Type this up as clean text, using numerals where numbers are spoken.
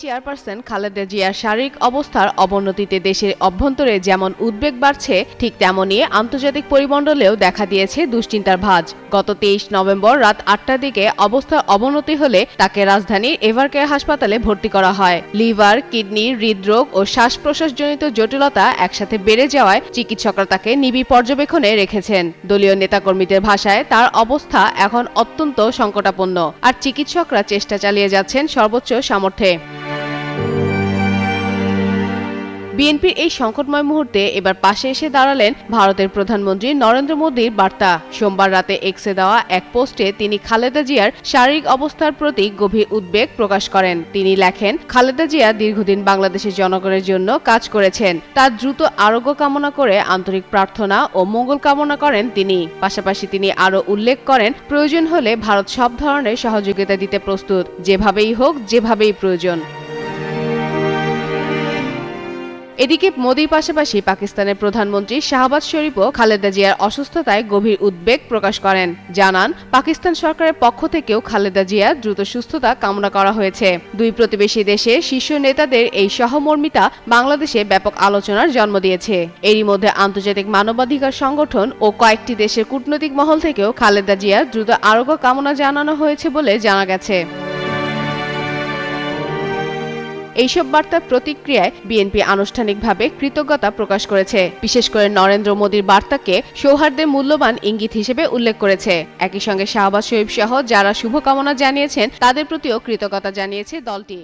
Chairperson Khaleda জিয়ার শারীরিক অবস্থার অবনতিতে দেশের অভ্যন্তরে যেমন উদ্বেগ বাড়ছে, ঠিক তেমনই আন্তর্জাতিক পরিমণ্ডলেও দেখা দিয়েছে দুশ্চিন্তার ভাঁজ। গত 23 নভেম্বর রাত ৮টার দিকে অবস্থার অবনতি হলে তাকে রাজধানীর এভারকেয়ার হাসপাতালে ভর্তি করা হয়। লিভার, কিডনি, হৃদরোগ ও শ্বাস প্রশ্বাসজনিত জটিলতা একসাথে বেড়ে যাওয়ায় চিকিৎসকরা তাকে নিবিড় পর্যবেক্ষণে রেখেছেন। দলীয় নেতাকর্মীদের ভাষায় তার অবস্থা এখন অত্যন্ত সংকটাপন্ন, আর চিকিৎসকরা চেষ্টা চালিয়ে যাচ্ছেন সর্বোচ্চ সামর্থ্যে। বিএনপির এই সংকটময় মুহূর্তে এবার পাশে এসে দাঁড়ালেন ভারতের প্রধানমন্ত্রী নরেন্দ্র মোদীর বার্তা। সোমবার রাতে এক্সে দেওয়া এক পোস্টে তিনি খালেদা জিয়ার শারীরিক অবস্থার প্রতি গভীর উদ্বেগ প্রকাশ করেন। তিনি লেখেন, খালেদা জিয়া দীর্ঘদিন বাংলাদেশের জনগণের জন্য কাজ করেছেন। তার দ্রুত আরোগ্য কামনা করে আন্তরিক প্রার্থনা ও মঙ্গল কামনা করেন তিনি। পাশাপাশি তিনি আরও উল্লেখ করেন, প্রয়োজন হলে ভারত সব ধরনের সহযোগিতা দিতে প্রস্তুত, যেভাবেই হোক, যেভাবেই প্রয়োজন। এদিকে মোদীর পাশাপাশি পাকিস্তানের প্রধানমন্ত্রী শাহবাজ শরীফও খালেদা জিয়ার অসুস্থতায় গভীর উদ্বেগ প্রকাশ করেন। জানান, পাকিস্তান সরকারের পক্ষ থেকেও খালেদা জিয়ার দ্রুত সুস্থতা কামনা করা হয়েছে। দুই প্রতিবেশী দেশের শীর্ষ নেতাদের এই সহমর্মিতা বাংলাদেশে ব্যাপক আলোচনার জন্ম দিয়েছে। এরই মধ্যে আন্তর্জাতিক মানবাধিকার সংগঠন ও কয়েকটি দেশের কূটনৈতিক মহল থেকেও খালেদা জিয়ার দ্রুত আরোগ্য কামনা জানানো হয়েছে বলে জানা গেছে। এইসব বার্তার প্রতিক্রিয়ায় বিএনপি আনুষ্ঠানিকভাবে কৃতজ্ঞতা প্রকাশ করেছে। বিশেষ করে নরেন্দ্র মোদীর বার্তাকে সৌহার্দ্যের মূল্যবান ইঙ্গিত হিসেবে উল্লেখ করেছে। একই সঙ্গে শাহবাজ শরীফ সহ যারা শুভকামনা জানিয়েছেন তাদের প্রতিও কৃতজ্ঞতা জানিয়েছে দলটি।